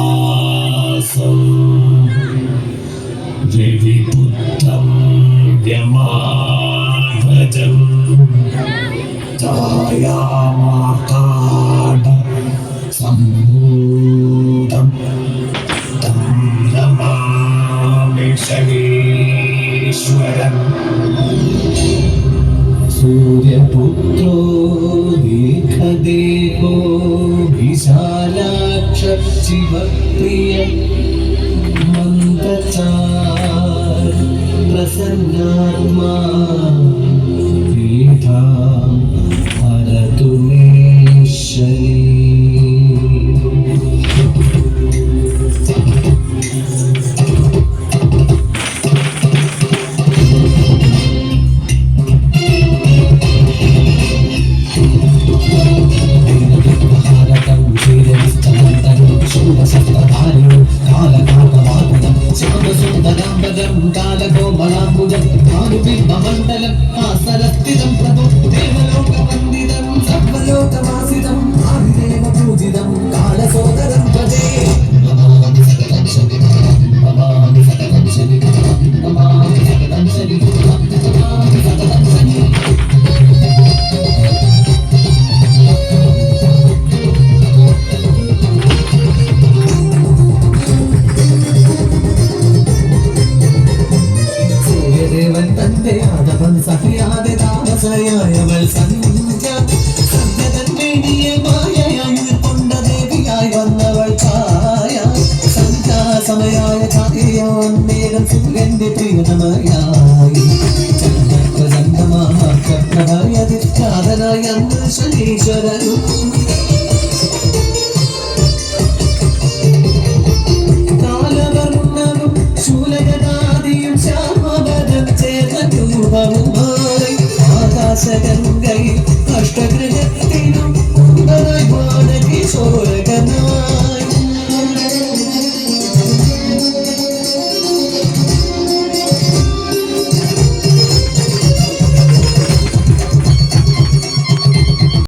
ശ്രീനിവാസം രവിപുത്രം യമാധ്വജം ഛായാമാർത്താണ്ഡ സംഭൂതം തം നമാമി ശനീശ്വരം സൂര്യപുത്രോ ദീർഘദേഹോ വിശാലാക്ഷ ശിവപ്രിയ മന്ദചാര പ്രസന്നാത്മാ പീഠാം ഹരതു മേ ശനി മണ്ഡലം ആസരസ്ഥിതം പ്രഭു ദേവലോകവന്ദിതം സർവലോകവാസിതം ആദിദേവ പൂജിതം കാലസോദരം പ്രജേ നമാമി സകലം ശനി നമാമി സകലം ശനി നമാമി സകലം ശനി നമാമി സകലം ശനി സൂര്യദേവൻ തന്റെ ആദവൻ സഹിയാതെ താമസയായവൻ